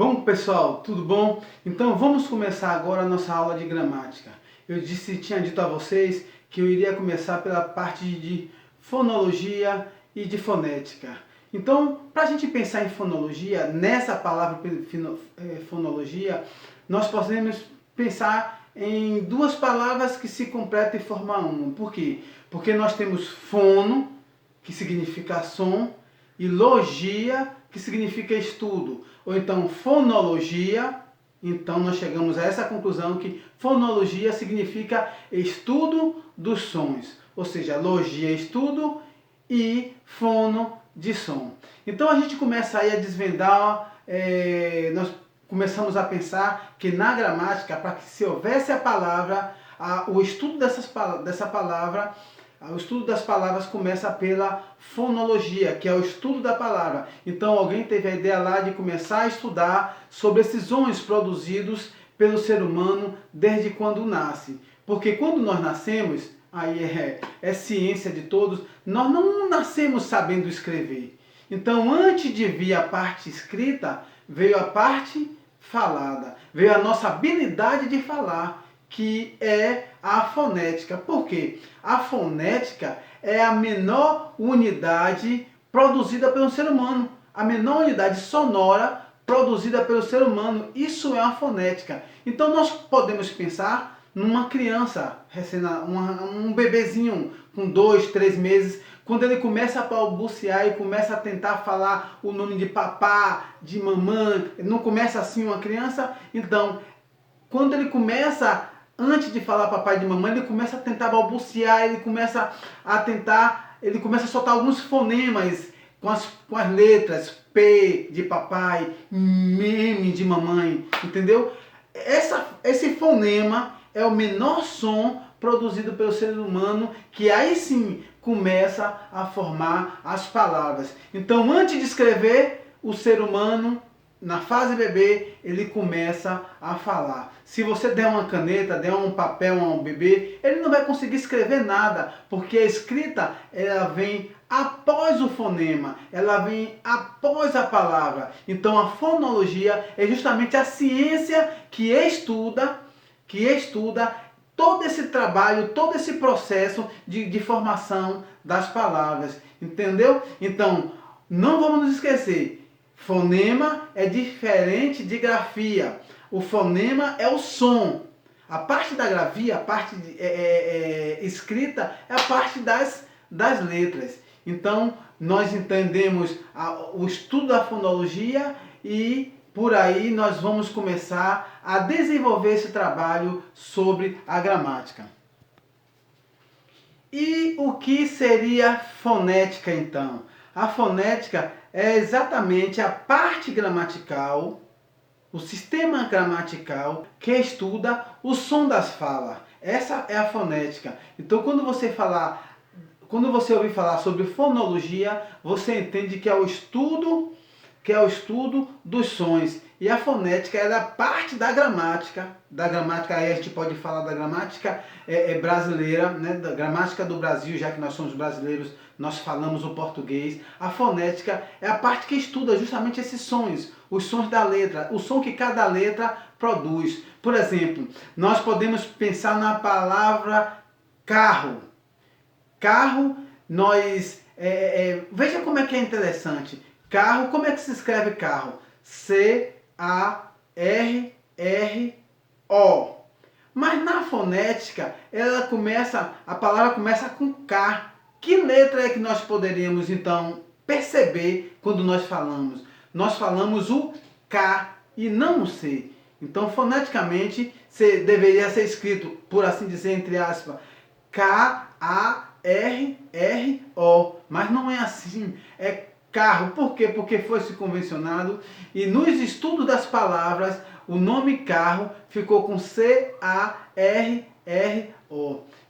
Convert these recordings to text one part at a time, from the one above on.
Bom, pessoal, tudo bom? Então vamos começar agora a nossa aula de gramática. Tinha dito a vocês que eu iria começar pela parte de fonologia e de fonética. Então, para a gente pensar em fonologia, nessa palavra fonologia, nós podemos pensar em duas palavras que se completam e formam uma. Por quê? Porque nós temos fono, que significa som, e logia, que significa estudo. Ou então fonologia, então nós chegamos a essa conclusão que fonologia significa estudo dos sons. Ou seja, logia, estudo, e fono, de som. Então a gente começa aí a desvendar, nós começamos a pensar que na gramática, para que se houvesse a palavra, o estudo dessa palavra, o estudo das palavras começa pela fonologia, que é o estudo da palavra. Então alguém teve a ideia lá de começar a estudar sobre esses sons produzidos pelo ser humano desde quando nasce. Porque quando nós nascemos, aí é ciência de todos, nós não nascemos sabendo escrever. Então antes de vir a parte escrita, veio a parte falada, veio a nossa habilidade de falar, que é a fonética. Por quê? A fonética é a menor unidade produzida pelo ser humano. A menor unidade sonora produzida pelo ser humano. Isso é a fonética. Então nós podemos pensar numa criança, um bebezinho com 2, 3 meses, quando ele começa a balbuciar e começa a tentar falar o nome de papá, de mamãe, não começa assim uma criança. Então, quando ele começa, antes de falar papai e de mamãe, ele começa a tentar balbuciar, ele começa a soltar alguns fonemas com as letras P de papai, M de mamãe, entendeu? Esse fonema é o menor som produzido pelo ser humano, que aí sim começa a formar as palavras. Então, antes de escrever, o ser humano, na fase bebê, ele começa a falar. Se você der uma caneta, der um papel a um bebê, ele não vai conseguir escrever nada, porque a escrita, ela vem após o fonema, ela vem após a palavra. Então a fonologia é justamente a ciência que estuda todo esse trabalho, todo esse processo de formação das palavras. Entendeu? Então, não vamos nos esquecer. Fonema é diferente de grafia. O fonema é o som. A parte da grafia, a parte escrita, é a parte das letras. Então, nós entendemos o estudo da fonologia e por aí nós vamos começar a desenvolver esse trabalho sobre a gramática. E o que seria fonética, então? A fonética é exatamente a parte gramatical, o sistema gramatical que estuda o som das falas. Essa é a fonética. Então, quando você ouvir falar sobre fonologia, você entende que é o estudo dos sons. E a fonética é a parte da gramática. Aí a gente pode falar da gramática brasileira, né? Da gramática do Brasil, já que nós somos brasileiros, nós falamos o português. A fonética é a parte que estuda justamente esses sons, os sons da letra, o som que cada letra produz. Por exemplo, nós podemos pensar na palavra carro. Carro, veja como é que é interessante. Carro, como é que se escreve carro? C-A-R-R-O. Mas na fonética, a palavra começa com K. Que letra é que nós poderíamos, então, perceber quando nós falamos? Nós falamos o K e não o C. Então, foneticamente, deveria ser escrito, por assim dizer, entre aspas, K-A-R-R-O. Mas não é assim. É carro. Por quê? Porque foi se convencionado e nos estudos das palavras o nome carro ficou com C-A-R-R-O.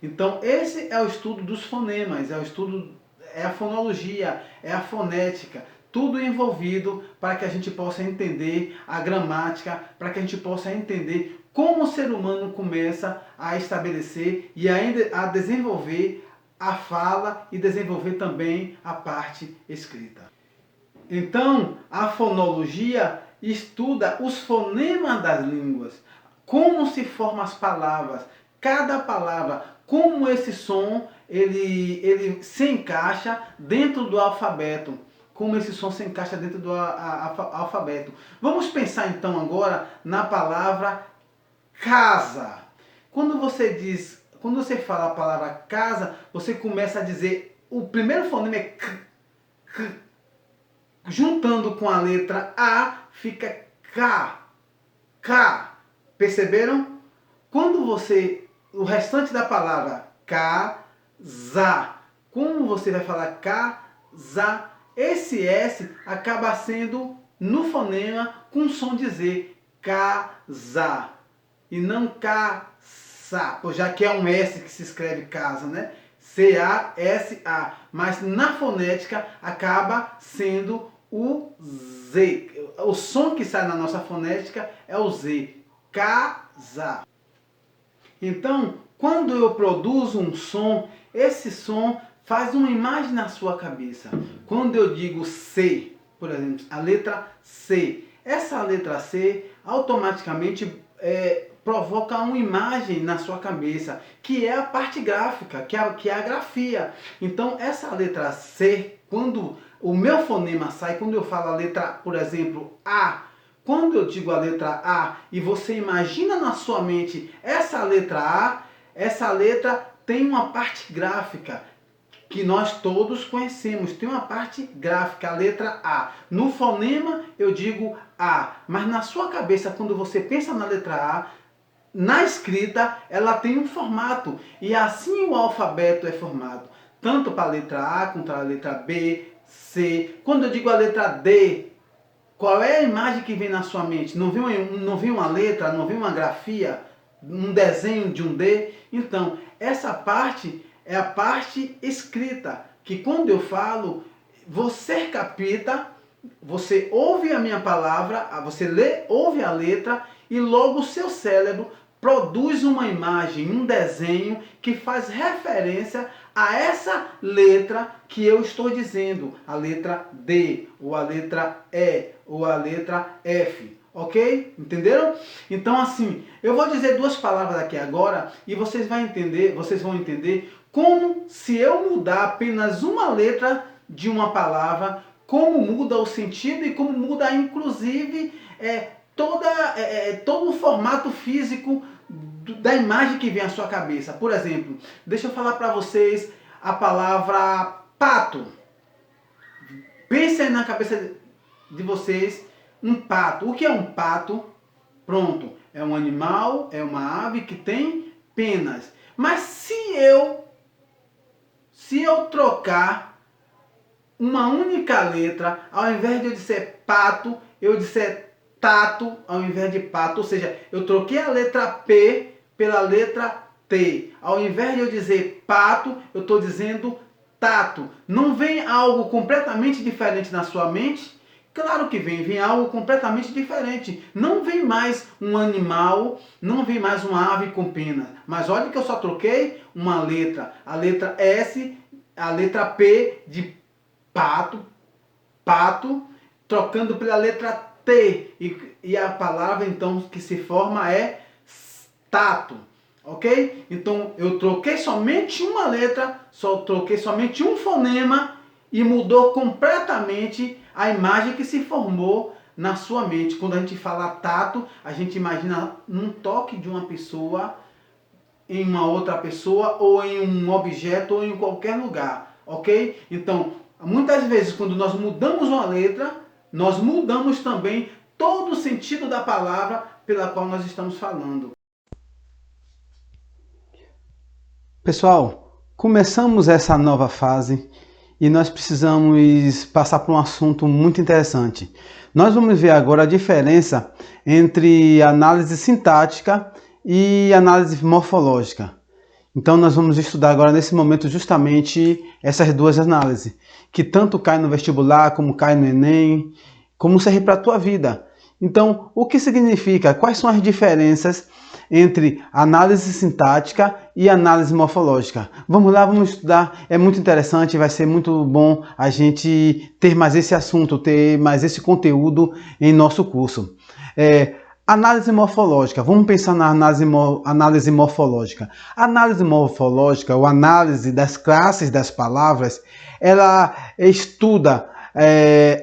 Então esse é o estudo dos fonemas, é a fonologia, é a fonética, tudo envolvido para que a gente possa entender a gramática, para que a gente possa entender como o ser humano começa a estabelecer e ainda a desenvolver a fala e desenvolver também a parte escrita. Então, a fonologia estuda os fonemas das línguas, como se formam as palavras, cada palavra, como esse som ele se encaixa dentro do alfabeto, como esse som se encaixa dentro do alfabeto. Vamos pensar então agora na palavra casa. Quando você fala a palavra casa, você começa a dizer, o primeiro fonema é k. Juntando com a letra A, fica K. Perceberam? Quando o restante da palavra casa, como você vai falar casa, esse S acaba sendo no fonema com som de Z, casa, e não caça, já que é um S que se escreve casa, né? C-A-S-A, mas na fonética acaba sendo o Z. O som que sai na nossa fonética é o Z, casa. Então, quando eu produzo um som, esse som faz uma imagem na sua cabeça. Quando eu digo C, por exemplo, a letra C, essa letra C automaticamente provoca uma imagem na sua cabeça, que é a parte gráfica, que é a grafia. Então, essa letra C, quando o meu fonema sai, quando eu falo a letra, por exemplo, A, quando eu digo a letra A e você imagina na sua mente essa letra A, essa letra tem uma parte gráfica que nós todos conhecemos, tem uma parte gráfica, a letra A. No fonema eu digo A, mas na sua cabeça, quando você pensa na letra A, na escrita ela tem um formato, e assim o alfabeto é formado, tanto para a letra A quanto para a letra B, C. Quando eu digo a letra D, qual é a imagem que vem na sua mente? Não vem uma letra, não vem uma grafia, um desenho de um D? Então, essa parte é a parte escrita, que quando eu falo, você capta, você ouve a minha palavra, você ouve a letra, e logo o seu cérebro produz uma imagem, um desenho que faz referência a essa letra que eu estou dizendo, a letra D, ou a letra E, ou a letra F, ok? Entenderam? Então assim, eu vou dizer duas palavras aqui agora e vocês vão entender como, se eu mudar apenas uma letra de uma palavra, como muda o sentido e como muda inclusive todo o formato físico da imagem que vem à sua cabeça. Por exemplo, deixa eu falar para vocês a palavra pato. Pensem na cabeça de vocês um pato. O que é um pato? Pronto, é um animal, é uma ave que tem penas. Mas se eu trocar uma única letra, ao invés de eu dizer pato, eu disser tato ao invés de pato, ou seja, eu troquei a letra P pela letra T. Ao invés de eu dizer pato, eu estou dizendo tato. Não vem algo completamente diferente na sua mente? Claro que vem algo completamente diferente. Não vem mais um animal, não vem mais uma ave com penas. Mas olha que eu só troquei uma letra. A letra S, a letra P de pato, trocando pela letra T. E a palavra então que se forma é tato. Ok? Então eu troquei somente uma letra, troquei somente um fonema e mudou completamente a imagem que se formou na sua mente. Quando a gente fala tato, a gente imagina num toque de uma pessoa em uma outra pessoa, ou em um objeto, ou em qualquer lugar. Ok? Então, muitas vezes quando nós mudamos uma letra, nós mudamos também todo o sentido da palavra pela qual nós estamos falando. Pessoal, começamos essa nova fase e nós precisamos passar por um assunto muito interessante. Nós vamos ver agora a diferença entre análise sintática e análise morfológica. Então nós vamos estudar agora nesse momento justamente essas duas análises, que tanto cai no vestibular, como cai no Enem, como serve para a tua vida. Então, o que significa? Quais são as diferenças entre análise sintática e análise morfológica? Vamos lá, vamos estudar. É muito interessante, vai ser muito bom a gente ter mais esse assunto, ter mais esse conteúdo em nosso curso. Análise morfológica. Vamos pensar na análise morfológica. A análise morfológica, ou análise das classes das palavras, ela estuda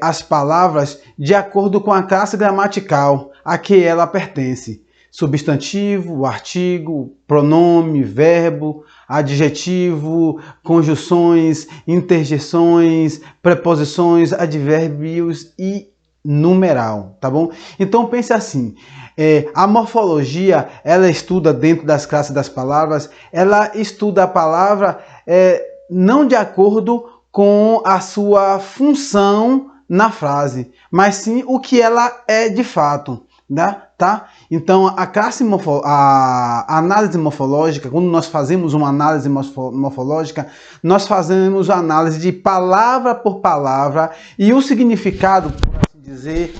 as palavras de acordo com a classe gramatical a que ela pertence. Substantivo, artigo, pronome, verbo, adjetivo, conjunções, interjeções, preposições, advérbios e numeral, tá bom? Então pense assim, a morfologia, ela estuda dentro das classes das palavras, ela estuda a palavra não de acordo com a sua função na frase, mas sim o que ela é de fato, né? Tá? Então a análise morfológica, quando nós fazemos uma análise morfológica, nós fazemos a análise de palavra por palavra e o significado, dizer,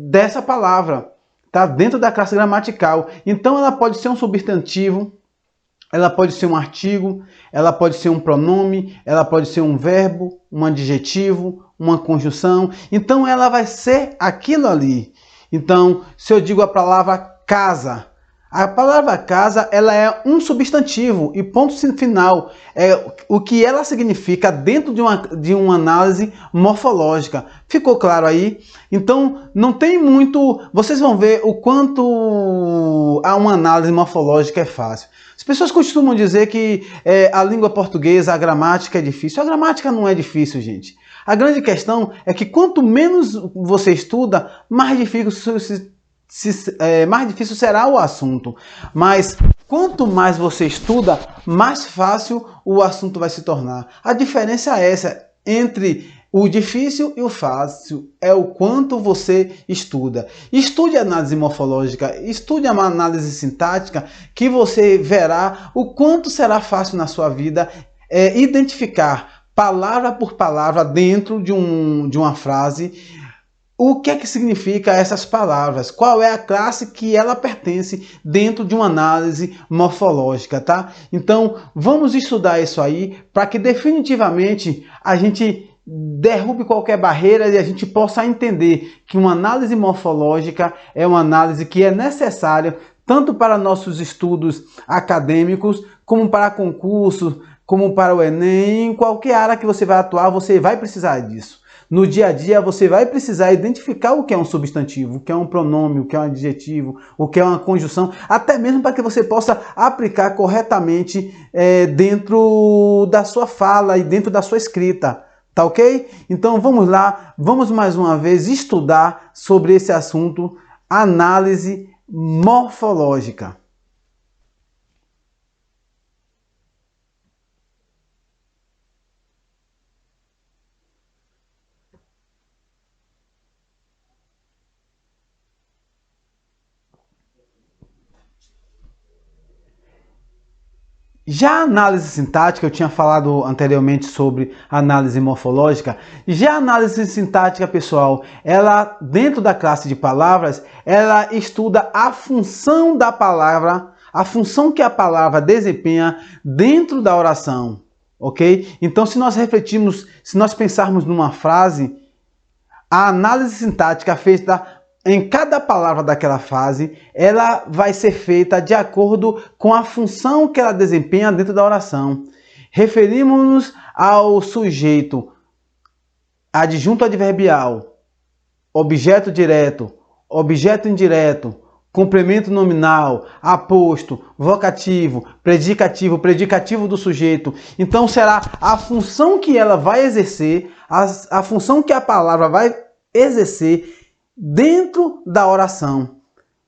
dessa palavra, tá? Dentro da classe gramatical. Então ela pode ser um substantivo, ela pode ser um artigo, ela pode ser um pronome, ela pode ser um verbo, um adjetivo, uma conjunção. Então ela vai ser aquilo ali. Então, se eu digo a palavra casa, a palavra casa, ela é um substantivo e ponto final. É o que ela significa dentro de uma análise morfológica. Ficou claro aí? Então, não tem muito... Vocês vão ver o quanto a uma análise morfológica é fácil. As pessoas costumam dizer que a língua portuguesa, a gramática é difícil. A gramática não é difícil, gente. A grande questão é que quanto menos você estuda, mais difícil será o assunto. Mas quanto mais você estuda, mais fácil o assunto vai se tornar. A diferença é essa entre o difícil e o fácil, é o quanto você estuda. Estude análise morfológica, estude a análise sintática, que você verá o quanto será fácil na sua vida identificar palavra por palavra dentro de uma frase, o que é que significa essas palavras, qual é a classe que ela pertence dentro de uma análise morfológica, tá? Então, vamos estudar isso aí para que definitivamente a gente derrube qualquer barreira e a gente possa entender que uma análise morfológica é uma análise que é necessária tanto para nossos estudos acadêmicos, como para concursos, como para o Enem, em qualquer área que você vai atuar, você vai precisar disso. No dia a dia, você vai precisar identificar o que é um substantivo, o que é um pronome, o que é um adjetivo, o que é uma conjunção, até mesmo para que você possa aplicar corretamente dentro da sua fala e dentro da sua escrita. Tá ok? Então vamos lá, vamos mais uma vez estudar sobre esse assunto, análise morfológica. Já a análise sintática, eu tinha falado anteriormente sobre análise morfológica. Já a análise sintática, pessoal, ela, dentro da classe de palavras, ela estuda a função da palavra, a função que a palavra desempenha dentro da oração, ok? Então, se nós refletirmos, se nós pensarmos numa frase, a análise sintática feita em cada palavra daquela frase, ela vai ser feita de acordo com a função que ela desempenha dentro da oração. Referimos-nos ao sujeito, adjunto adverbial, objeto direto, objeto indireto, complemento nominal, aposto, vocativo, predicativo do sujeito. Então será a função que ela vai exercer, a função que a palavra vai exercer dentro da oração.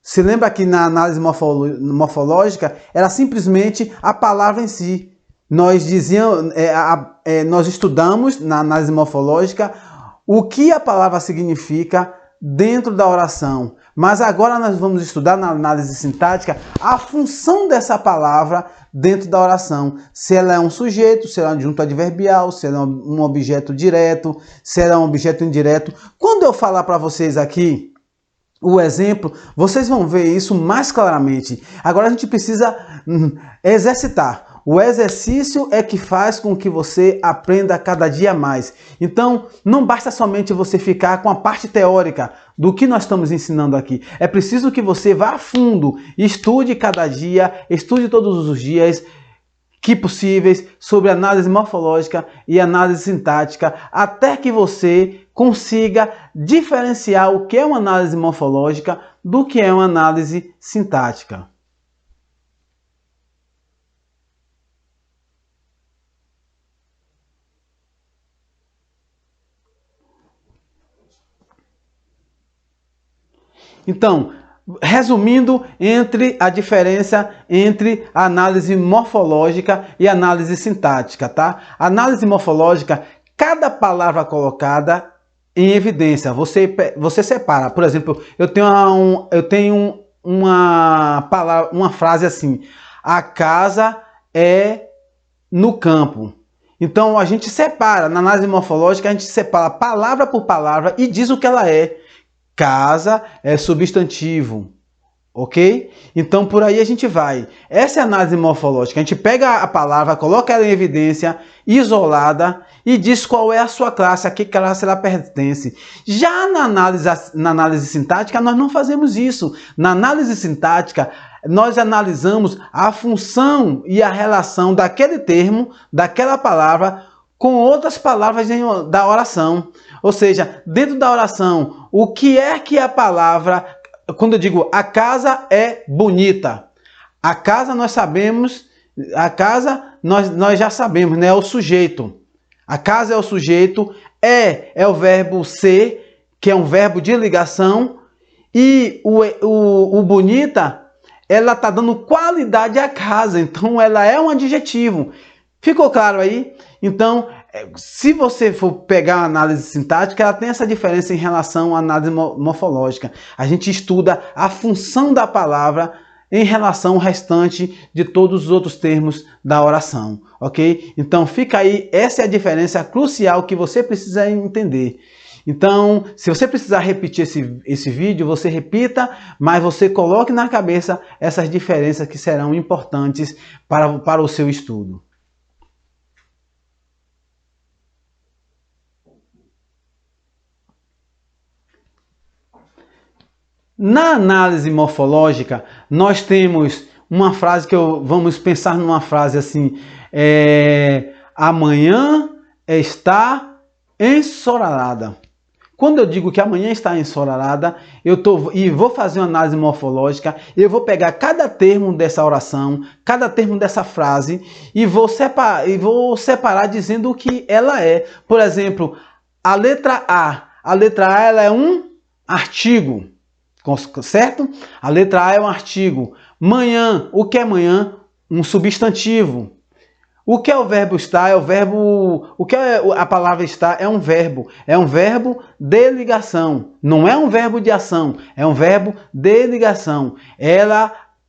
Se lembra que na análise morfológica era simplesmente a palavra em si. Nós estudamos na análise morfológica o que a palavra significa dentro da oração. Mas agora nós vamos estudar na análise sintática a função dessa palavra dentro da oração. Se ela é um sujeito, se ela é um adjunto adverbial, se ela é um objeto direto, se ela é um objeto indireto. Quando eu falar para vocês aqui o exemplo, vocês vão ver isso mais claramente. Agora a gente precisa exercitar. O exercício é que faz com que você aprenda cada dia mais. Então, não basta somente você ficar com a parte teórica do que nós estamos ensinando aqui. É preciso que você vá a fundo, estude cada dia, estude todos os dias que possíveis sobre análise morfológica e análise sintática, até que você consiga diferenciar o que é uma análise morfológica do que é uma análise sintática. Então, resumindo, a diferença entre a análise morfológica e a análise sintática, tá? A análise morfológica, cada palavra colocada em evidência, você separa. Por exemplo, eu tenho uma palavra, uma frase assim: a casa é no campo. Então a gente separa, na análise morfológica a gente separa palavra por palavra e diz o que ela é. Casa é substantivo, ok? Então por aí a gente vai. Essa é a análise morfológica. A gente pega a palavra, coloca ela em evidência, isolada, e diz qual é a sua classe, a que classe ela pertence. Já na análise sintática, nós não fazemos isso. Na análise sintática, nós analisamos a função e a relação daquele termo, daquela palavra, com outras palavras da oração. Ou seja, dentro da oração, o que é que a palavra... Quando eu digo a casa é bonita, a casa nós sabemos, nós já sabemos, né? É o sujeito. A casa é o sujeito, é o verbo ser, que é um verbo de ligação, e o bonita, ela está dando qualidade à casa, então ela é um adjetivo. Ficou claro aí? Então, se você for pegar a análise sintática, ela tem essa diferença em relação à análise morfológica. A gente estuda a função da palavra em relação ao restante de todos os outros termos da oração, ok? Então fica aí, essa é a diferença crucial que você precisa entender. Então, se você precisar repetir esse vídeo, você repita, mas você coloque na cabeça essas diferenças que serão importantes para o seu estudo. Na análise morfológica, nós temos uma frase vamos pensar numa frase assim: amanhã está ensolarada. Quando eu digo que amanhã está ensolarada, e vou fazer uma análise morfológica, eu vou pegar cada termo dessa oração, cada termo dessa frase, e vou separar dizendo o que ela é. Por exemplo, a letra A. A letra A ela é um artigo. Certo? A letra A é um artigo. Manhã, o que é manhã? Um substantivo. O que é o verbo estar? É o verbo. O que é a palavra estar? É um verbo. É um verbo de ligação. Não é um verbo de ação. É um verbo de ligação.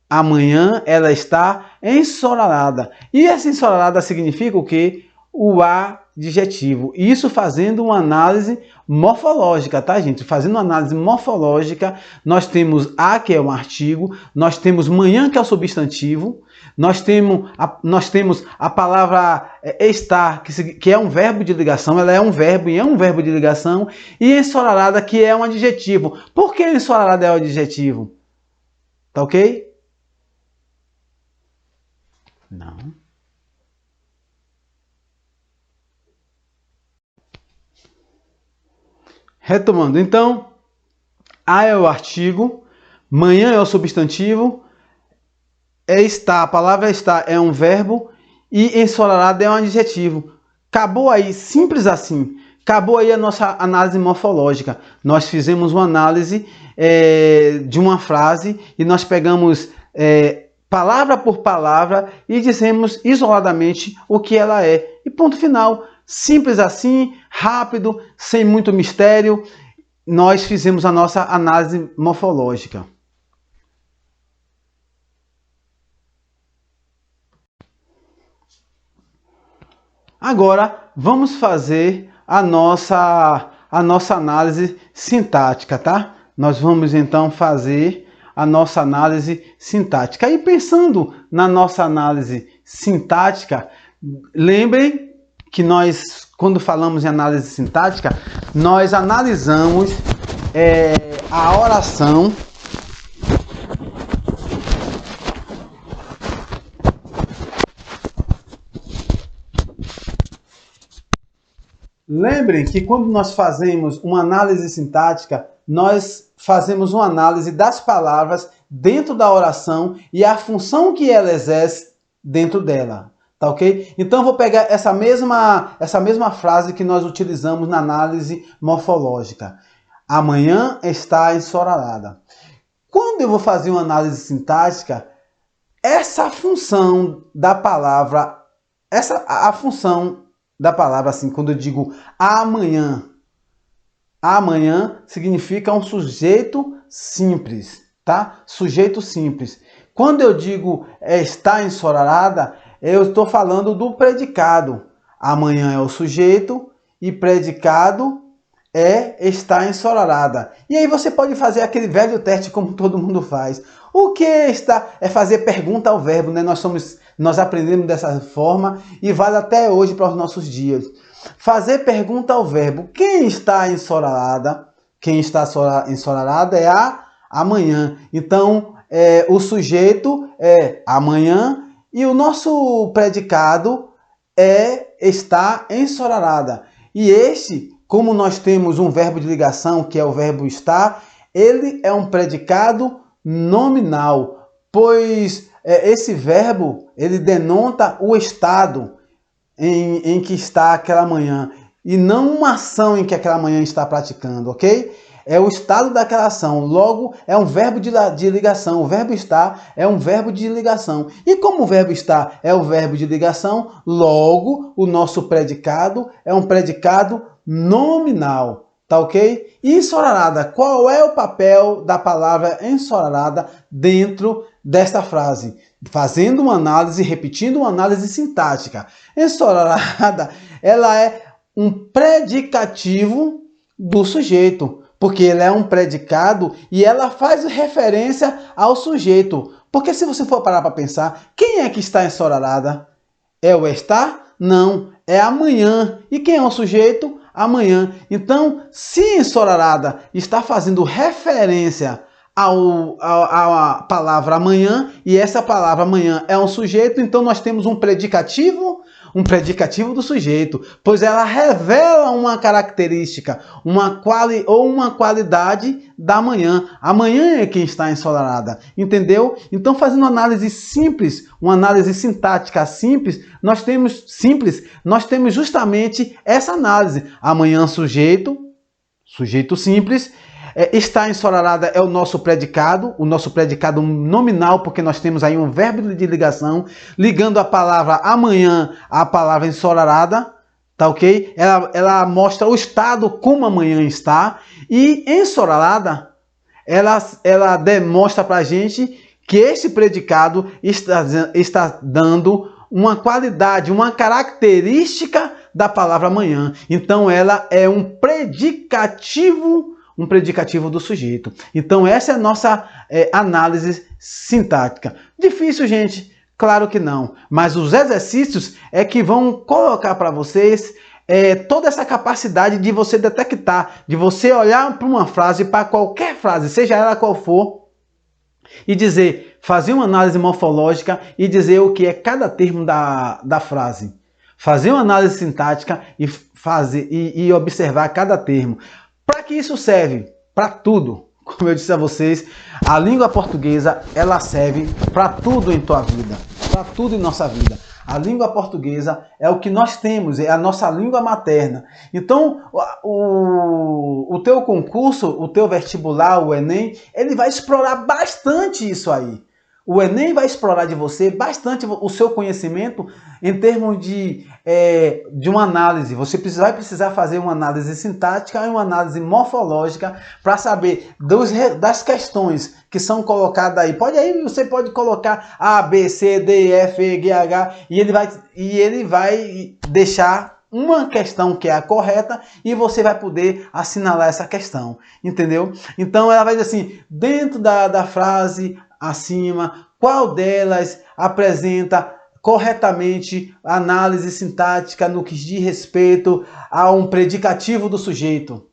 Amanhã, ela está ensolarada. E essa ensolarada significa o quê? O adjetivo. Isso fazendo uma análise morfológica, tá, gente? Fazendo uma análise morfológica, nós temos a, que é um artigo, nós temos manhã, que é o substantivo, nós temos a palavra estar, que é um verbo de ligação, ela é um verbo e é um verbo de ligação, e ensolarada, que é um adjetivo. Por que ensolarada é o adjetivo? Tá ok? Não. Retomando, então, a é o artigo, manhã é o substantivo, a palavra estar é um verbo e ensolarada é um adjetivo. Acabou aí, simples assim. Acabou aí a nossa análise morfológica. Nós fizemos uma análise de uma frase e nós pegamos palavra por palavra e dizemos isoladamente o que ela é. E ponto final. Simples assim, rápido, sem muito mistério, nós fizemos a nossa análise morfológica. Agora, vamos fazer a nossa análise sintática, tá? nós vamos então fazer a nossa análise sintática. E pensando na nossa análise sintática, lembrem que nós, quando falamos em análise sintática, nós analisamos a oração Lembrem que quando nós fazemos uma análise sintática, nós fazemos uma análise das palavras dentro da oração e a função que ela exerce dentro dela, tá ok? Então eu vou pegar essa mesma frase que nós utilizamos na análise morfológica. Amanhã está ensolarada. Quando eu vou fazer uma análise sintática, essa função da palavra, a função da palavra, assim, quando eu digo amanhã, amanhã significa um sujeito simples, tá? Sujeito simples. Quando eu digo está ensolarada, eu estou falando do predicado. Amanhã é o sujeito e predicado é está ensolarada. E aí você pode fazer aquele velho teste como todo mundo faz. O que está é fazer pergunta ao verbo, né? Nós aprendemos dessa forma e vale até hoje para os nossos dias. Fazer pergunta ao verbo. Quem está ensolarada? Quem está ensolarada é a amanhã. Então, o sujeito é amanhã e o nosso predicado é está ensolarada. E como nós temos um verbo de ligação, que é o verbo estar, ele é um predicado nominal, pois esse verbo ele denota o estado em que está aquela manhã e não uma ação em que aquela manhã está praticando, ok? É o estado daquela ação, logo é um verbo de ligação. O verbo estar é um verbo de ligação. E como o verbo estar é o verbo de ligação, logo o nosso predicado é um predicado nominal. Tá ok? Ensolarada. Qual é o papel da palavra ensolarada dentro desta frase? Fazendo uma análise, repetindo uma análise sintática. Ensolarada, ela é um predicativo do sujeito, porque ela é um predicado e ela faz referência ao sujeito. Porque se você for parar para pensar, quem é que está ensolarada? É o estar? Não, é amanhã. E quem é o sujeito? Amanhã. Então, se ensolarada está fazendo referência à palavra amanhã, e essa palavra amanhã é um sujeito, então nós temos um predicativo do sujeito, pois ela revela uma característica, uma qualidade da manhã. Amanhã é quem está ensolarada, entendeu? Então, fazendo uma análise simples, uma análise sintática simples, nós temos justamente essa análise. Amanhã sujeito simples. Está ensolarada é o nosso predicado nominal, porque nós temos aí um verbo de ligação, ligando a palavra amanhã à palavra ensolarada, tá ok? Ela mostra o estado como amanhã está, e ensolarada, ela demonstra pra gente que esse predicado está dando uma qualidade, uma característica da palavra amanhã. Então ela é um predicativo do sujeito. Então essa é a nossa análise sintática. Difícil, gente? Claro que não. Mas os exercícios é que vão colocar para vocês toda essa capacidade de você detectar, de você olhar para uma frase, para qualquer frase, seja ela qual for, e dizer, fazer uma análise morfológica e dizer o que é cada termo da frase. Fazer uma análise sintática e observar cada termo. Para que isso serve? Para tudo. Como eu disse a vocês, a língua portuguesa, ela serve para tudo em tua vida, para tudo em nossa vida. A língua portuguesa é o que nós temos, é a nossa língua materna. Então, o teu concurso, o teu vestibular, o Enem, ele vai explorar bastante isso aí. O Enem vai explorar de você bastante o seu conhecimento em termos de uma análise. Você vai precisar fazer uma análise sintática e uma análise morfológica para saber das questões que são colocadas aí. Você pode colocar A, B, C, D, F, E, G, H e ele vai deixar uma questão que é a correta e você vai poder assinalar essa questão, entendeu? Então ela vai dizer assim, dentro da frase acima, qual delas apresenta corretamente análise sintática no que diz respeito a um predicativo do sujeito?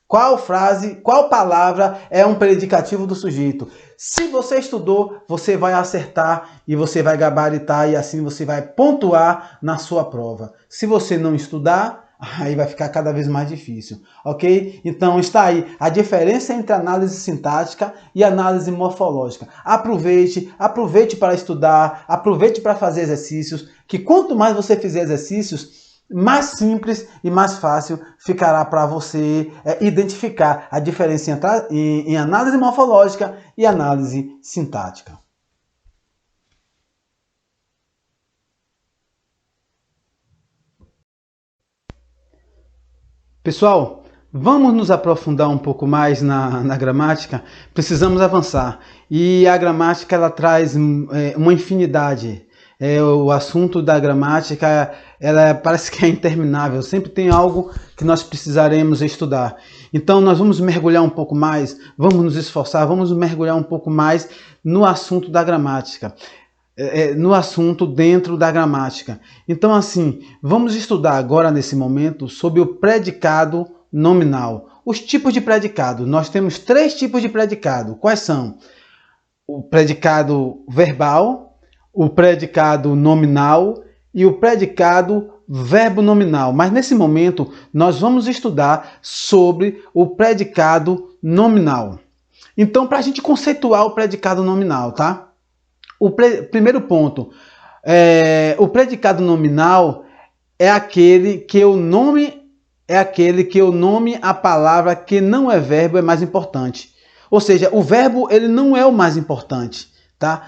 Qual frase, qual palavra é um predicativo do sujeito? Se você estudou, você vai acertar e você vai gabaritar e assim você vai pontuar na sua prova. Se você não estudar, aí vai ficar cada vez mais difícil, ok? Então está aí a diferença entre análise sintática e análise morfológica. Aproveite para estudar, aproveite para fazer exercícios, que quanto mais você fizer exercícios, mais simples e mais fácil ficará para você identificar a diferença em análise morfológica e análise sintática. Pessoal, vamos nos aprofundar um pouco mais na gramática? Precisamos avançar. E a gramática ela traz uma infinidade. O assunto da gramática ela parece que é interminável. Sempre tem algo que nós precisaremos estudar. Então nós vamos mergulhar um pouco mais, vamos nos esforçar, vamos mergulhar um pouco mais no assunto da gramática. No assunto dentro da gramática. Então, assim, vamos estudar agora, nesse momento, sobre o predicado nominal. Os tipos de predicado. Nós temos 3 tipos de predicado. Quais são? O predicado verbal, o predicado nominal e o predicado verbo nominal. Mas, nesse momento, nós vamos estudar sobre o predicado nominal. Então, para a gente conceituar o predicado nominal, tá? Primeiro ponto, o predicado nominal é aquele que o nome a palavra que não é verbo é mais importante. Ou seja, o verbo ele não é o mais importante, tá?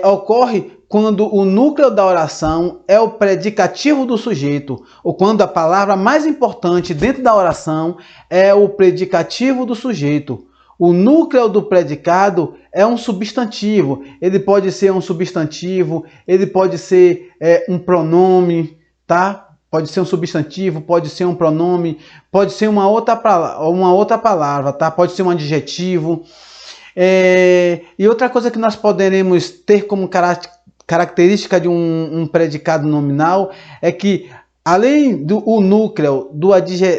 Ocorre quando o núcleo da oração é o predicativo do sujeito, ou quando a palavra mais importante dentro da oração é o predicativo do sujeito. O núcleo do predicado é um substantivo. Ele pode ser um substantivo, ele pode ser um pronome, tá? Pode ser um substantivo, pode ser um pronome, pode ser uma outra palavra, tá? Pode ser um adjetivo. E outra coisa que nós poderemos ter como característica de um predicado nominal é que, além do núcleo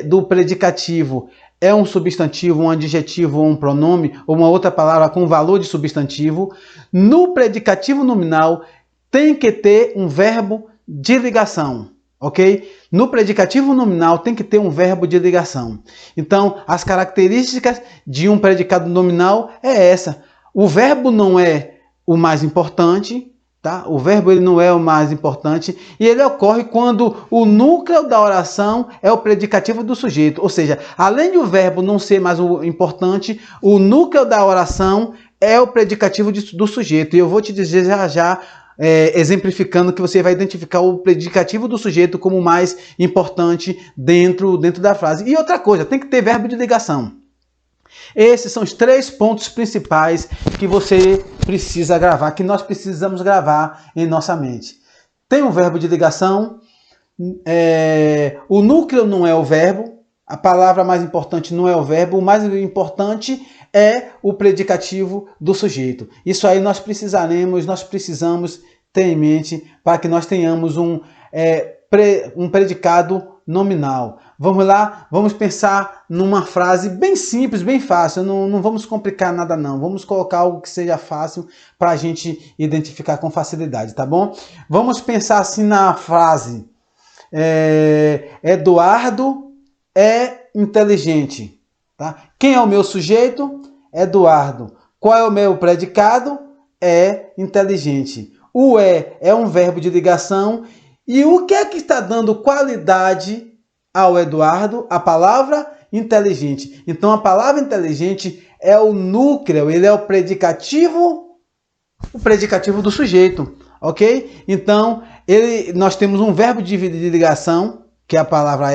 do predicativo, é um substantivo, um adjetivo ou um pronome, ou uma outra palavra com valor de substantivo, no predicativo nominal tem que ter um verbo de ligação, ok? No predicativo nominal tem que ter um verbo de ligação. Então, as características de um predicado nominal é essa. O verbo não é o mais importante, tá? O verbo ele não é o mais importante e ele ocorre quando o núcleo da oração é o predicativo do sujeito. Ou seja, além de o verbo não ser mais o importante, o núcleo da oração é o predicativo do sujeito. E eu vou te dizer já exemplificando que você vai identificar o predicativo do sujeito como mais importante dentro da frase. E outra coisa, tem que ter verbo de ligação. Esses são os 3 pontos principais que você precisa gravar, que nós precisamos gravar em nossa mente. Tem um verbo de ligação, o núcleo não é o verbo, a palavra mais importante não é o verbo, o mais importante é o predicativo do sujeito. Isso aí nós precisamos ter em mente para que nós tenhamos um predicado nominal. Vamos lá, vamos pensar numa frase bem simples, bem fácil, não vamos complicar nada não, vamos colocar algo que seja fácil para a gente identificar com facilidade, tá bom? Vamos pensar assim na frase, Eduardo é inteligente, tá? Quem é o meu sujeito? Eduardo. Qual é o meu predicado? É inteligente. O é um verbo de ligação. E o que é que está dando qualidade ao Eduardo? A palavra inteligente. Então, a palavra inteligente é o núcleo, ele é o predicativo do sujeito, ok? Então, nós temos um verbo de ligação, que a palavra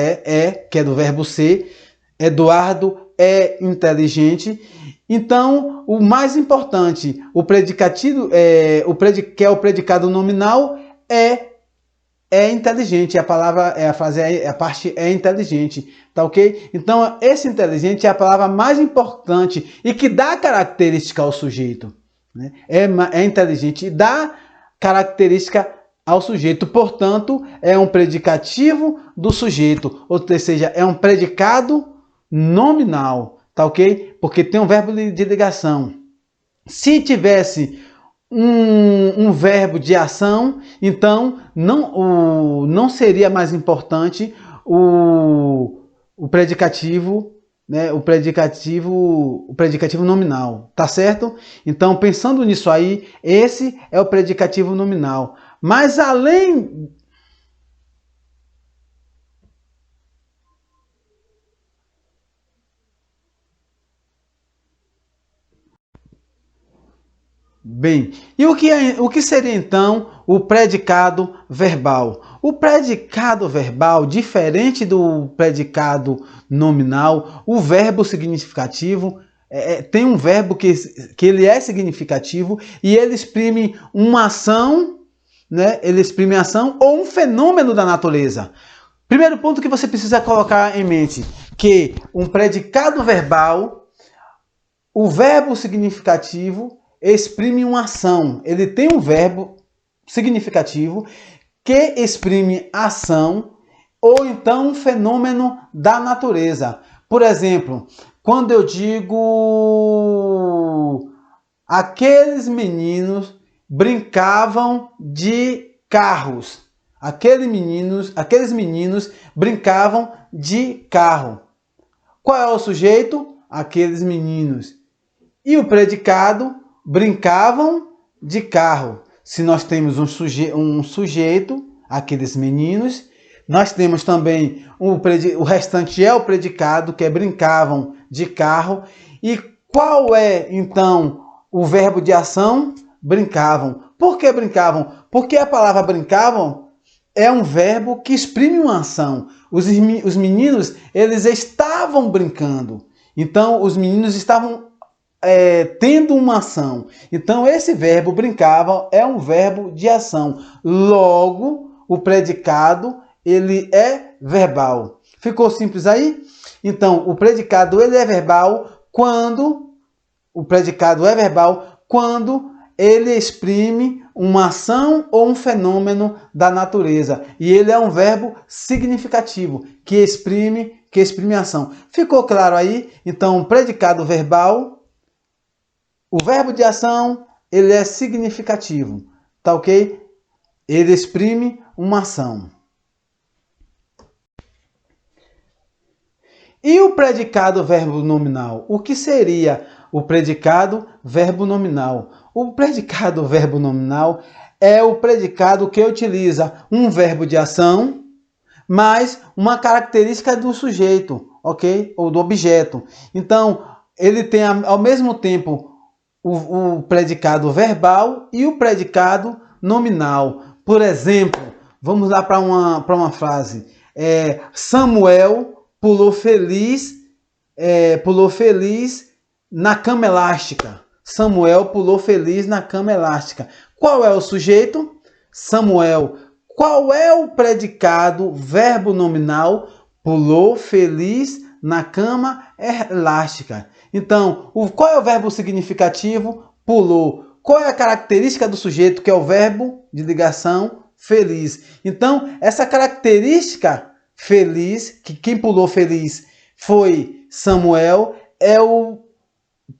que é do verbo ser. Eduardo é inteligente. Então, o mais importante, o predicativo, que é o predicado nominal, é é inteligente, a palavra, a frase, a parte é inteligente, tá ok? Então, esse inteligente é a palavra mais importante e que dá característica ao sujeito, né? É inteligente e dá característica ao sujeito, portanto, é um predicativo do sujeito, ou seja, é um predicado nominal, tá ok? Porque tem um verbo de ligação. Se tivesse um verbo de ação, então não seria mais importante o predicativo, né? O predicativo nominal, tá certo? Então, pensando nisso aí, esse é o predicativo nominal. Mas além Bem, e o que seria então o predicado verbal? O predicado verbal, diferente do predicado nominal, o verbo significativo tem um verbo que ele é significativo e ele exprime uma ação, né? Ele exprime a ação ou um fenômeno da natureza. Primeiro ponto que você precisa colocar em mente, que um predicado verbal, o verbo significativo exprime uma ação. Ele tem um verbo significativo que exprime ação ou então um fenômeno da natureza. Por exemplo, quando eu digo aqueles meninos brincavam de carros. Aqueles meninos brincavam de carro. Qual é o sujeito? Aqueles meninos. E o predicado? Brincavam de carro. Se nós temos um sujeito, aqueles meninos, nós temos também o restante é o predicado, que é brincavam de carro. E qual é, então, o verbo de ação? Brincavam. Por que brincavam? Porque a palavra brincavam é um verbo que exprime uma ação. Os meninos, eles estavam brincando. Então, os meninos estavam tendo uma ação. Então, esse verbo brincavam é um verbo de ação. Logo, o predicado, ele é verbal. Ficou simples aí? Então, o predicado, ele é verbal quando ele exprime uma ação ou um fenômeno da natureza. E ele é um verbo significativo, que exprime ação. Ficou claro aí? Então, predicado verbal, o verbo de ação, ele é significativo, tá ok? Ele exprime uma ação. E o predicado verbo nominal? O que seria o predicado verbo nominal? O predicado verbo nominal é o predicado que utiliza um verbo de ação mais uma característica do sujeito, ok? Ou do objeto. Então, ele tem ao mesmo tempo o predicado verbal e o predicado nominal. Por exemplo, vamos lá para uma frase. Samuel pulou feliz na cama elástica. Samuel pulou feliz na cama elástica. Qual é o sujeito? Samuel. Qual é o predicado verbo nominal? Pulou feliz na cama elástica. Então, qual é o verbo significativo? Pulou. Qual é a característica do sujeito, que é o verbo de ligação? Feliz. Então, essa característica feliz, que quem pulou feliz foi Samuel, é o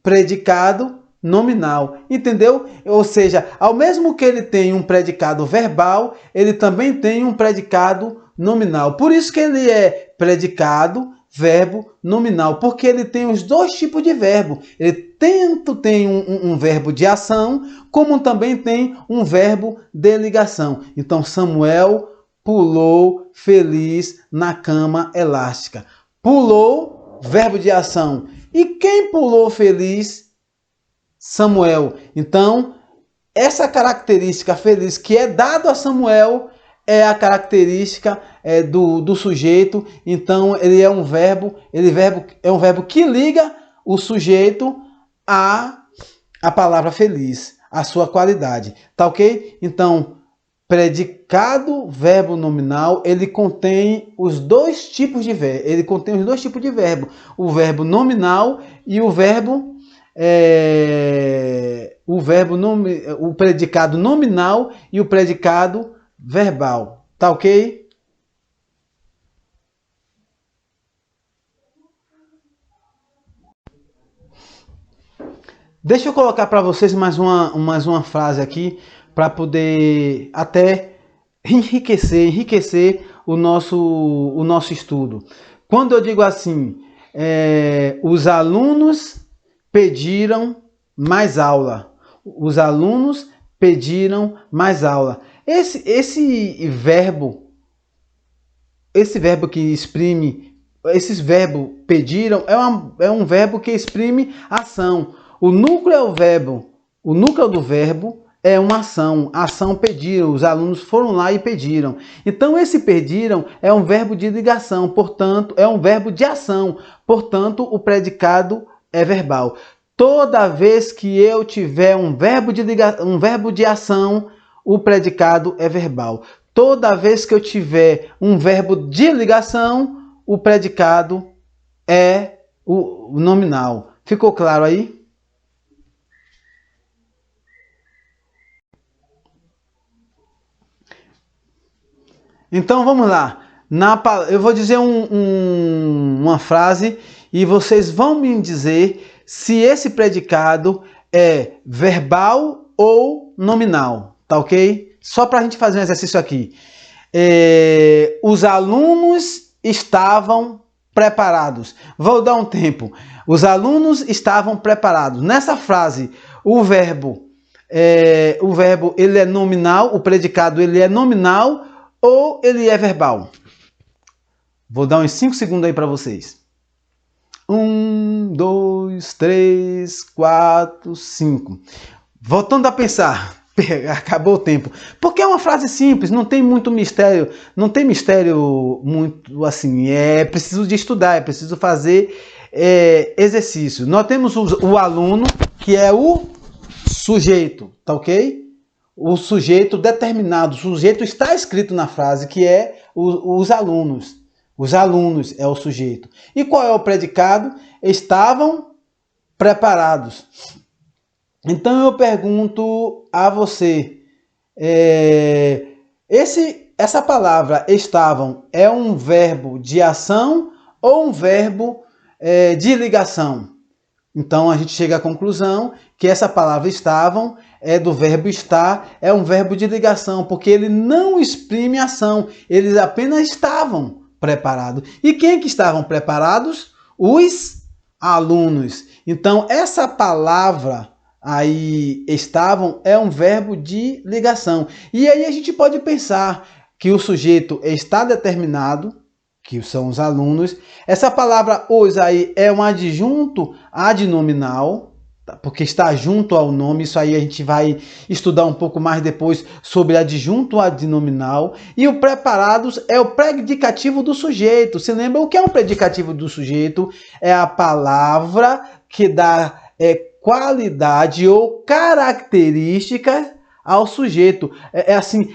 predicado nominal, entendeu? Ou seja, ao mesmo que ele tem um predicado verbal, ele também tem um predicado nominal. Por isso que ele é predicado verbo nominal, porque ele tem os dois tipos de verbo. Ele tanto tem um verbo de ação, como também tem um verbo de ligação. Então, Samuel pulou feliz na cama elástica. Pulou, verbo de ação. E quem pulou feliz? Samuel. Então, essa característica feliz que é dado a Samuel é a característica do sujeito. Então, ele é um verbo que liga o sujeito à palavra feliz, à sua qualidade. Tá ok? Então, predicado verbo nominal, ele contém os dois tipos de verbo. Ele contém os dois tipos de verbo, o verbo nominal e o predicado nominal e o predicado verbal. Tá ok? Deixa eu colocar para vocês mais uma frase aqui para poder até enriquecer o nosso estudo. Quando eu digo assim, os alunos pediram mais aula. Os alunos pediram mais aula. Esse verbo que exprime, esses verbos pediram, é um verbo que exprime ação. O núcleo do verbo é uma ação. Ação pediram, os alunos foram lá e pediram. Então esse pediram é um verbo de ligação, portanto, é um verbo de ação. Portanto, o predicado é verbal. Toda vez que eu tiver um verbo de ação, o predicado é verbal. Toda vez que eu tiver um verbo de ligação, o predicado é o nominal. Ficou claro aí? Então vamos lá. Eu vou dizer uma frase e vocês vão me dizer se esse predicado é verbal ou nominal, tá ok? Só para a gente fazer um exercício aqui. Os alunos estavam preparados. Vou dar um tempo. Os alunos estavam preparados. Nessa frase, o verbo ele é nominal, o predicado ele é nominal ou ele é verbal? Vou dar uns 5 segundos aí para vocês. 1, 2, 3, 4, 5. Voltando a pensar, acabou o tempo. Porque é uma frase simples, não tem muito mistério, não tem mistério muito assim. É preciso de estudar, é preciso fazer exercício. Nós temos o aluno, que é o sujeito, tá ok? O sujeito determinado, o sujeito está escrito na frase, que é os alunos. Os alunos é o sujeito. E qual é o predicado? Estavam preparados. Então eu pergunto a você, essa palavra estavam é um verbo de ação ou um verbo de ligação? Então a gente chega à conclusão que essa palavra estavam é do verbo estar, é um verbo de ligação, porque ele não exprime ação, eles apenas estavam preparados. E quem é que estavam preparados? Os alunos. Então essa palavra aí, estavam, é um verbo de ligação. E aí a gente pode pensar que o sujeito está determinado, que são os alunos. Essa palavra os aí é um adjunto adnominal, porque está junto ao nome. Isso aí a gente vai estudar um pouco mais depois sobre adjunto adnominal. E o preparados é o predicativo do sujeito. Você lembra o que é um predicativo do sujeito? É a palavra que dá qualidade ou características ao sujeito.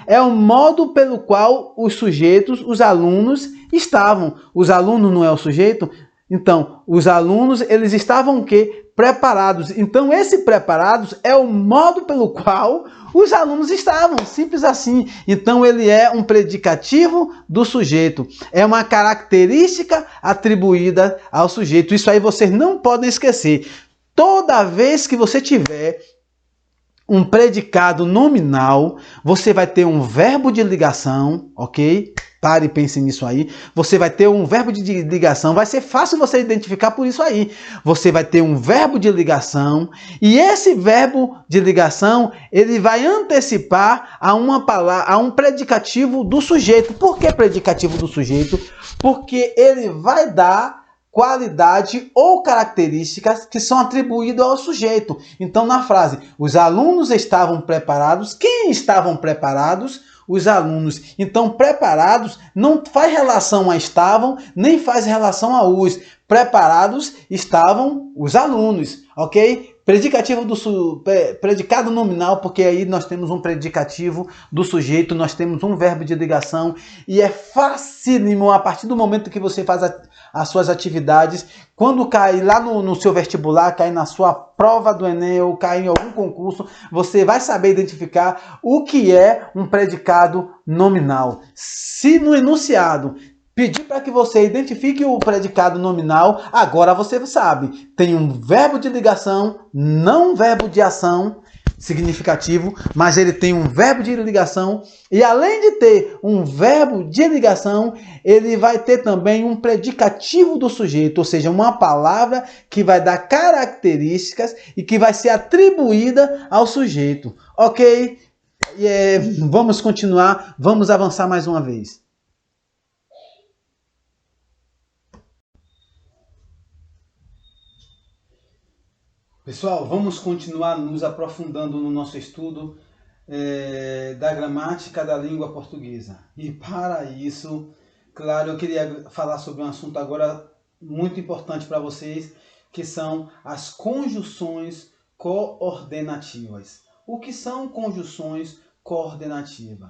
É o modo pelo qual os sujeitos, os alunos, estavam. Os alunos não é o sujeito? Então, os alunos, eles estavam o quê? Preparados. Então, esse preparados é o modo pelo qual os alunos estavam. Simples assim. Então, ele é um predicativo do sujeito. É uma característica atribuída ao sujeito. Isso aí vocês não podem esquecer. Toda vez que você tiver um predicado nominal, você vai ter um verbo de ligação, ok? Pare e pense nisso aí. Você vai ter um verbo de ligação, vai ser fácil você identificar por isso aí. Você vai ter um verbo de ligação e esse verbo de ligação, ele vai antecipar a uma palavra, a um predicativo do sujeito. Por que predicativo do sujeito? Porque ele vai dar qualidade ou características que são atribuídas ao sujeito. Então, na frase, os alunos estavam preparados. Quem estavam preparados? Os alunos. Então, preparados não faz relação a estavam, nem faz relação a os. Preparados estavam os alunos, ok? Predicativo predicado nominal, porque aí nós temos um predicativo do sujeito, nós temos um verbo de ligação e é facílimo a partir do momento que você faz as suas atividades. Quando cai lá no seu vestibular, cai na sua prova do Enem ou cai em algum concurso, você vai saber identificar o que é um predicado nominal. Se no enunciado pedir para que você identifique o predicado nominal, agora você sabe. Tem um verbo de ligação, não um verbo de ação significativo, mas ele tem um verbo de ligação e além de ter um verbo de ligação, ele vai ter também um predicativo do sujeito, ou seja, uma palavra que vai dar características e que vai ser atribuída ao sujeito. Ok? Vamos continuar, vamos avançar mais uma vez. Pessoal, vamos continuar nos aprofundando no nosso estudo da gramática da língua portuguesa. E para isso, claro, eu queria falar sobre um assunto agora muito importante para vocês, que são as conjunções coordenativas. O que são conjunções coordenativas?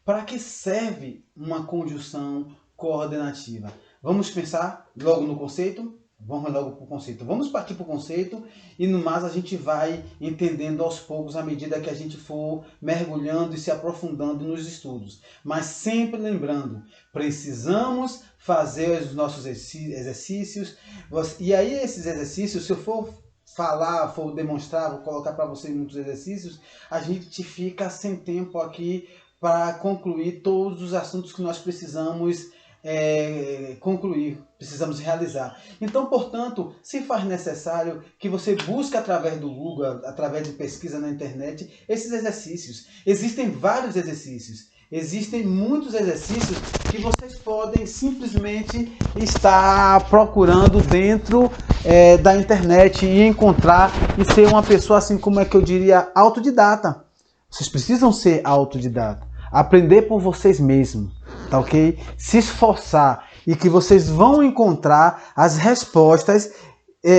Para que serve uma conjunção coordenativa? Vamos pensar logo no conceito? Vamos logo para o conceito. Vamos partir para o conceito e no mais a gente vai entendendo aos poucos à medida que a gente for mergulhando e se aprofundando nos estudos. Mas sempre lembrando, precisamos fazer os nossos exercícios. E aí esses exercícios, se eu for falar, for demonstrar, vou colocar para vocês muitos exercícios, a gente fica sem tempo aqui para concluir todos os assuntos que nós precisamos concluir, precisamos realizar. Então, portanto, se faz necessário que você busque através do Google, através de pesquisa na internet, esses exercícios. Existem vários exercícios, existem muitos exercícios que vocês podem simplesmente estar procurando dentro da internet e encontrar e ser uma pessoa, assim como é que eu diria, autodidata. Vocês precisam ser autodidata. Aprender por vocês mesmos, tá ok? Se esforçar e que vocês vão encontrar as respostas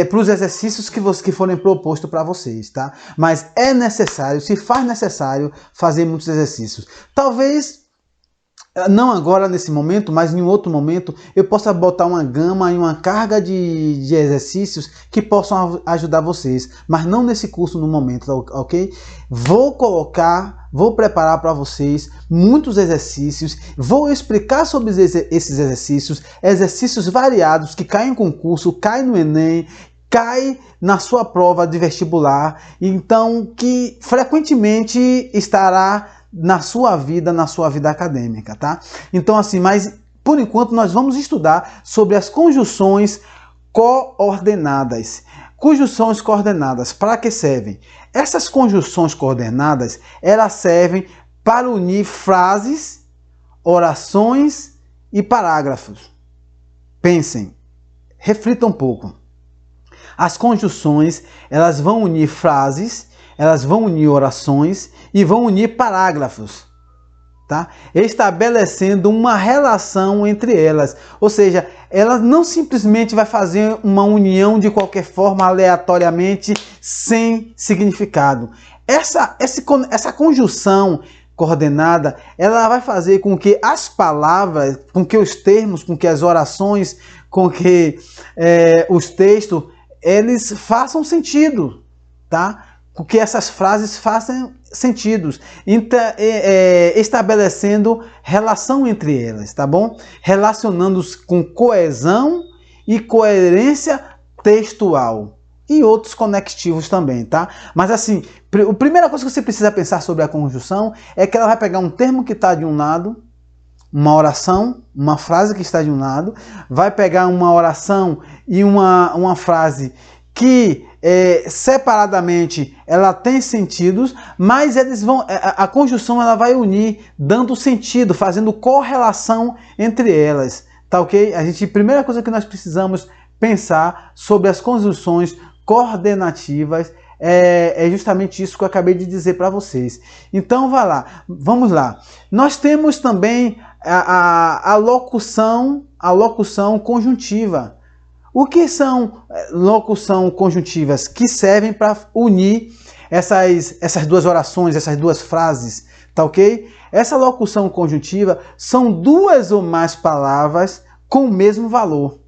para os exercícios que forem propostos para vocês, tá? Mas é necessário, se faz necessário fazer muitos exercícios. Talvez, não agora nesse momento, mas em outro momento, eu possa botar uma gama e uma carga de exercícios que possam ajudar vocês, mas não nesse curso no momento, ok? Vou preparar para vocês muitos exercícios, vou explicar sobre esses exercícios variados que caem em concurso, caem no Enem, cai na sua prova de vestibular, então que frequentemente estará na sua vida acadêmica, tá? Então assim, mas por enquanto nós vamos estudar sobre as conjunções coordenadas. Conjunções coordenadas, para que servem? Essas conjunções coordenadas, elas servem para unir frases, orações e parágrafos. Pensem, reflitam um pouco. As conjunções, elas vão unir frases, elas vão unir orações e vão unir parágrafos, tá? Estabelecendo uma relação entre elas. Ou seja, ela não simplesmente vai fazer uma união de qualquer forma, aleatoriamente, sem significado. Essa conjunção coordenada, ela vai fazer com que as palavras, com que os termos, com que as orações, com que os textos, eles façam sentido, tá? Com que essas frases façam sentidos, estabelecendo relação entre elas, tá bom? Relacionando-os com coesão e coerência textual e outros conectivos também, tá? Mas assim, a primeira coisa que você precisa pensar sobre a conjunção é que ela vai pegar um termo que está de um lado, uma oração, uma frase que está de um lado, vai pegar uma oração e uma frase que separadamente ela tem sentidos, mas a conjunção ela vai unir, dando sentido, fazendo correlação entre elas, tá ok? A primeira coisa que nós precisamos pensar sobre as conjunções coordenativas é justamente isso que eu acabei de dizer para vocês. Então vamos lá. Nós temos também a locução conjuntiva. O que são locução conjuntivas? Que servem para unir essas duas orações, essas duas frases, tá ok? Essa locução conjuntiva são duas ou mais palavras com o mesmo valor.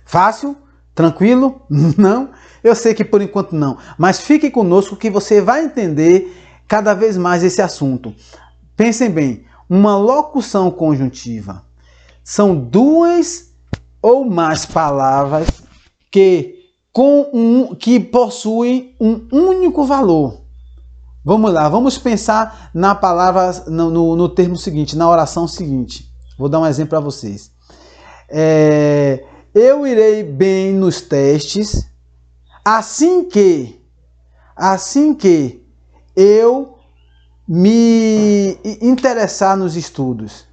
Fácil? Tranquilo? Não? Eu sei que por enquanto não, mas fique conosco que você vai entender cada vez mais esse assunto. Pensem bem, uma locução conjuntiva são duas ou mais palavras que possuem um único valor. Vamos lá, vamos pensar na palavra, no termo seguinte, na oração seguinte. Vou dar um exemplo para vocês. Eu irei bem nos testes assim que eu me interessar nos estudos.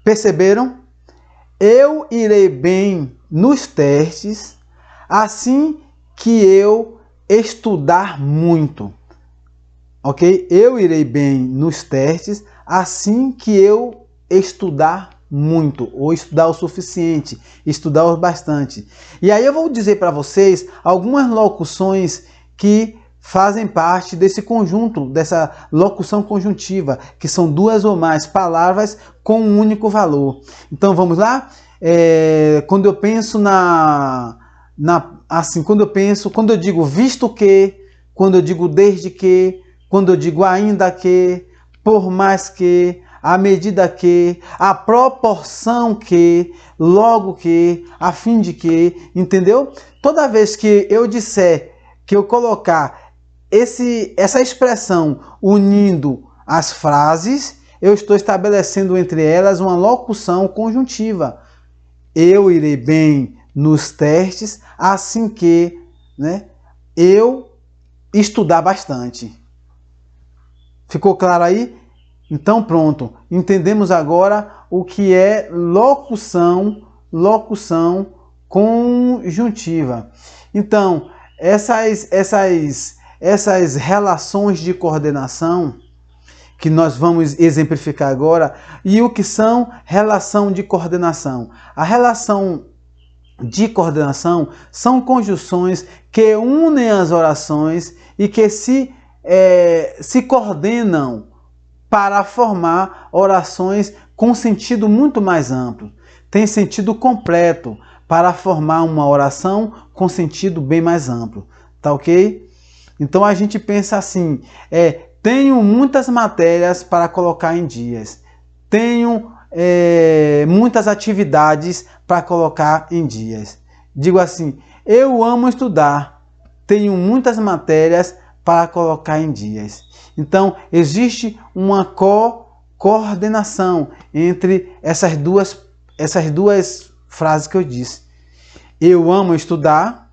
Perceberam? Eu irei bem nos testes assim que eu estudar muito. Ok? Eu irei bem nos testes assim que eu estudar muito, ou estudar o suficiente, estudar o bastante. E aí eu vou dizer para vocês algumas locuções que fazem parte desse conjunto, dessa locução conjuntiva, que são duas ou mais palavras com um único valor. Então vamos lá? Quando eu penso quando eu digo visto que, quando eu digo desde que, quando eu digo ainda que, por mais que, à medida que, à proporção que, logo que, a fim de que, entendeu? Toda vez que eu disser, que eu colocar essa expressão unindo as frases, eu estou estabelecendo entre elas uma locução conjuntiva. Eu irei bem nos testes assim que, eu estudar bastante. Ficou claro aí? Então pronto, entendemos agora o que é locução conjuntiva. Então, essas relações de coordenação que nós vamos exemplificar agora, e o que são relação de coordenação? A relação de coordenação são conjunções que unem as orações e que se coordenam para formar orações com sentido muito mais amplo. Tem sentido completo para formar uma oração com sentido bem mais amplo. Tá ok? Então a gente pensa assim, tenho muitas matérias para colocar em dias. Tenho muitas atividades para colocar em dias. Digo assim, eu amo estudar. Tenho muitas matérias para colocar em dias. Então, existe uma coordenação entre essas duas frases que eu disse. Eu amo estudar,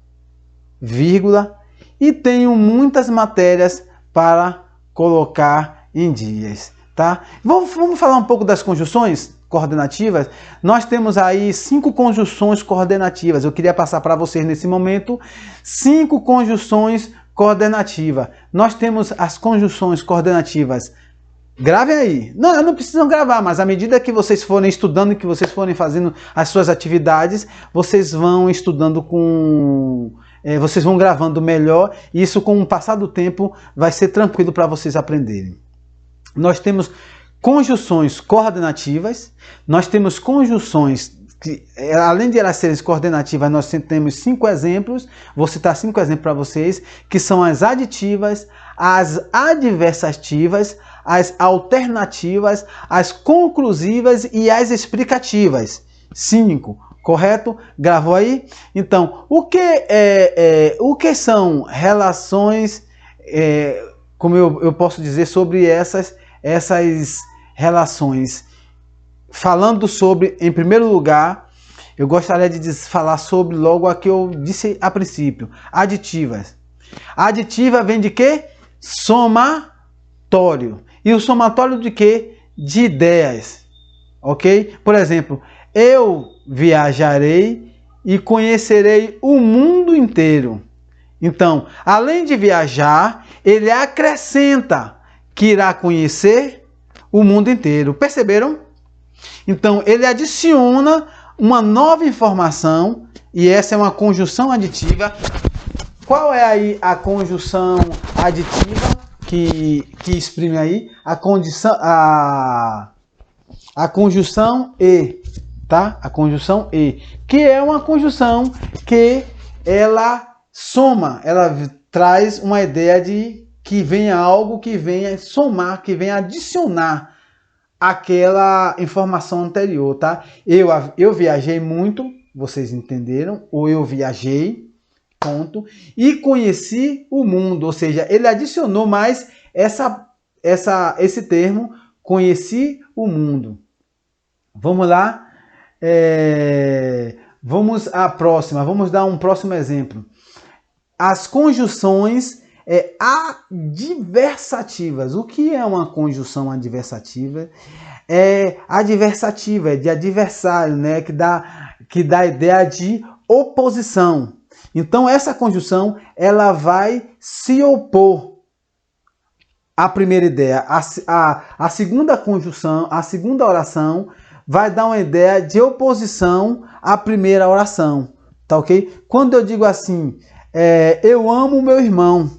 vírgula, e tenho muitas matérias para colocar em dias, tá? Vamos falar um pouco das conjunções coordenativas? Nós temos aí 5 conjunções coordenativas. Eu queria passar para vocês nesse momento 5 conjunções coordenativas. Nós temos as conjunções coordenativas. Gravem aí. Não precisam gravar, mas à medida que vocês forem estudando, que vocês forem fazendo as suas atividades, vocês vão estudando vocês vão gravando melhor, e isso com o passar do tempo vai ser tranquilo para vocês aprenderem. Nós temos conjunções coordenativas, nós temos conjunções que, além de elas serem coordenativas, nós temos 5 exemplos, vou citar 5 exemplos para vocês, que são as aditivas, as adversativas, as alternativas, as conclusivas e as explicativas. 5, correto? Gravou aí? Então, o que são relações, como eu posso dizer sobre essas relações? Falando sobre, em primeiro lugar, eu gostaria de falar sobre logo a que eu disse a princípio, aditivas. Aditiva vem de quê? Somatório. E o somatório de quê? De ideias. Ok? Por exemplo, eu viajarei e conhecerei o mundo inteiro. Então, além de viajar, ele acrescenta que irá conhecer o mundo inteiro. Perceberam? Então, ele adiciona uma nova informação, e essa é uma conjunção aditiva. Qual é aí a conjunção aditiva que exprime aí? A conjunção e, tá? A conjunção e, que é uma conjunção que ela soma, ela traz uma ideia de que venha algo que venha somar, que venha adicionar aquela informação anterior, tá? Eu viajei muito, vocês entenderam? Ou eu viajei, ponto, e conheci o mundo, ou seja, ele adicionou mais esse termo, conheci o mundo. Vamos lá, vamos à próxima, vamos dar um próximo exemplo. As conjunções adversativas. O que é uma conjunção adversativa? Adversativa, é de adversário, né? Que dá a ideia de oposição. Então, essa conjunção, ela vai se opor à primeira ideia. A segunda conjunção, a segunda oração, vai dar uma ideia de oposição à primeira oração. Tá ok? Quando eu digo assim, eu amo meu irmão,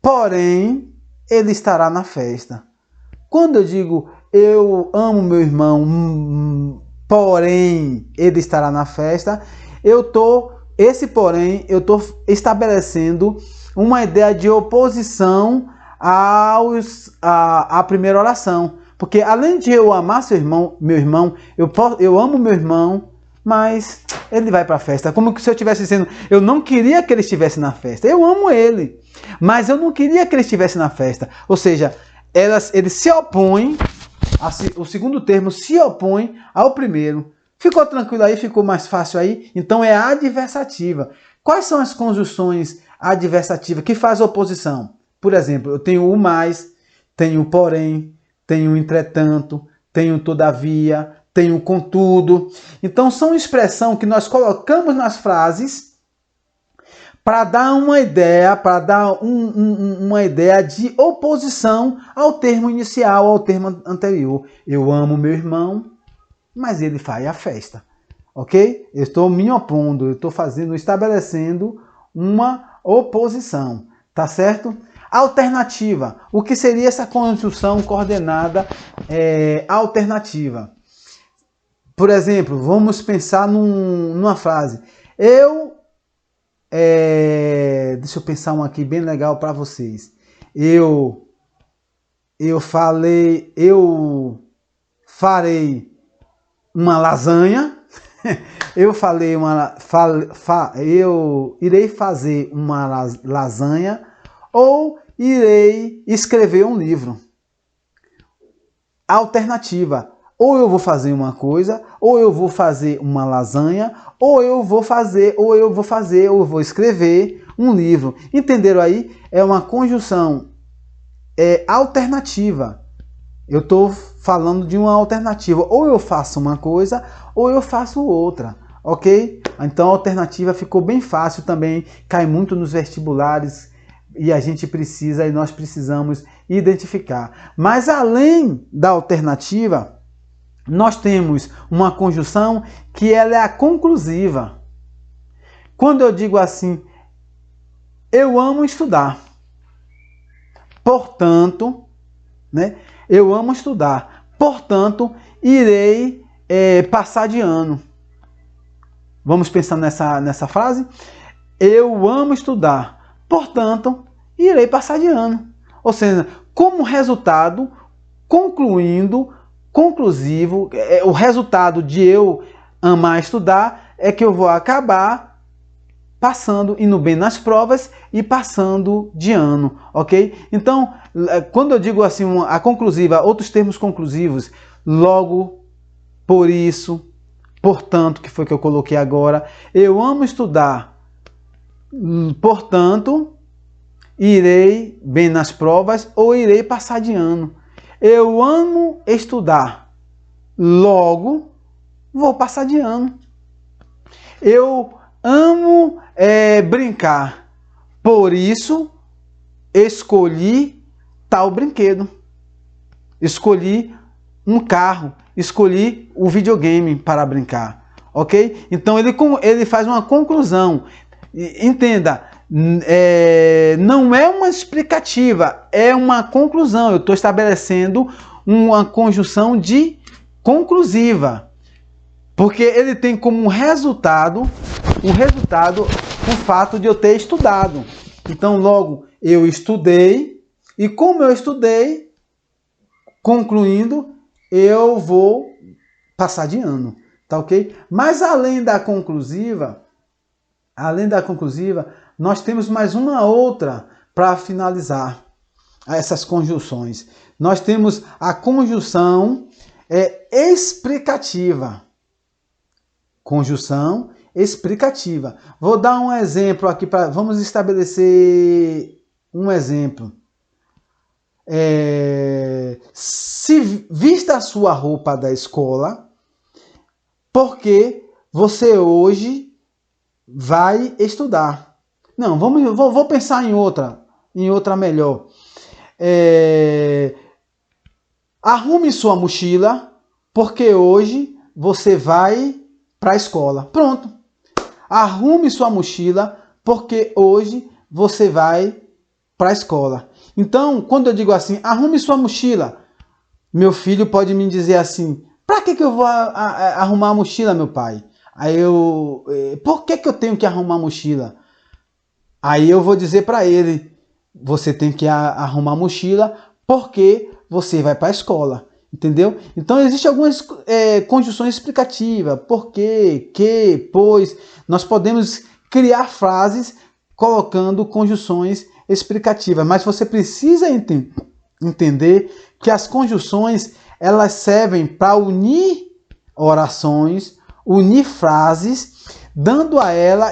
porém, ele estará na festa. Quando eu digo, eu amo meu irmão, porém, ele estará na festa, esse porém, eu estou estabelecendo uma ideia de oposição à primeira oração. Porque além de eu amar meu irmão, eu amo meu irmão, mas ele vai para a festa. Como se eu estivesse dizendo, eu não queria que ele estivesse na festa. Eu amo ele, mas eu não queria que ele estivesse na festa. Ou seja, ele se opõe, o segundo termo se opõe ao primeiro. Ficou tranquilo aí? Ficou mais fácil aí? Então é adversativa. Quais são as conjunções adversativas que fazem oposição? Por exemplo, eu tenho o mais, tenho o porém, tenho o entretanto, tenho todavia, tenho contudo. Então são expressões que nós colocamos nas frases para dar uma ideia, uma ideia de oposição ao termo inicial, ao termo anterior. Eu amo meu irmão, mas ele faz a festa. Ok? Eu estou me opondo, eu estou estabelecendo uma oposição. Tá certo? Alternativa. O que seria essa conjunção coordenada alternativa? Por exemplo, vamos pensar numa frase. Deixa eu pensar uma aqui bem legal para vocês. Eu farei uma lasanha. Eu irei fazer uma lasanha ou irei escrever um livro. Alternativa. Ou eu vou fazer uma coisa, ou eu vou fazer uma lasanha, ou eu vou escrever um livro. Entenderam aí? É uma conjunção alternativa. Eu estou falando de uma alternativa. Ou eu faço uma coisa, ou eu faço outra. Ok? Então a alternativa ficou bem fácil também. Cai muito nos vestibulares e nós precisamos identificar. Mas além da alternativa, nós temos uma conjunção que ela é a conclusiva. Quando eu digo assim, eu amo estudar. Portanto, né? Eu amo estudar. Portanto, irei passar de ano. Vamos pensar nessa frase? Eu amo estudar. Portanto, irei passar de ano. Ou seja, como resultado, conclusivo, o resultado de eu amar estudar é que eu vou acabar indo bem nas provas e passando de ano, ok? Então, quando eu digo assim, a conclusiva, outros termos conclusivos, logo, por isso, portanto, que foi que eu coloquei agora, eu amo estudar, portanto, irei bem nas provas ou irei passar de ano. Eu amo estudar, logo vou passar de ano. Eu amo brincar, por isso escolhi tal brinquedo. Escolhi um carro, escolhi o videogame para brincar, ok? Então ele faz uma conclusão. Entenda, não é uma explicativa, é uma conclusão. Eu estou estabelecendo uma conjunção de conclusiva, porque ele tem como resultado o fato de eu ter estudado. Então, logo, eu estudei, e como eu estudei, concluindo, eu vou passar de ano, tá ok? Mas além da conclusiva, nós temos mais uma outra para finalizar essas conjunções. Nós temos a conjunção explicativa. Conjunção explicativa. Vou dar um exemplo aqui, vamos estabelecer um exemplo. Se vista a sua roupa da escola, porque você hoje vai estudar. Não, vou pensar em outra melhor. Arrume sua mochila, porque hoje você vai para a escola. Pronto. Arrume sua mochila, porque hoje você vai para a escola. Então, quando eu digo assim, arrume sua mochila, meu filho pode me dizer assim, para que eu vou arrumar a mochila, meu pai? Aí por que eu tenho que arrumar a mochila? Aí eu vou dizer para ele, você tem que arrumar a mochila porque você vai para a escola, entendeu? Então existem algumas conjunções explicativas, por quê, que, pois. Nós podemos criar frases colocando conjunções explicativas, mas você precisa entender que as conjunções elas servem para unir orações, unir frases,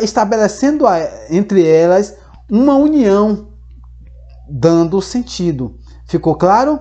estabelecendo entre elas uma união, dando sentido. Ficou claro?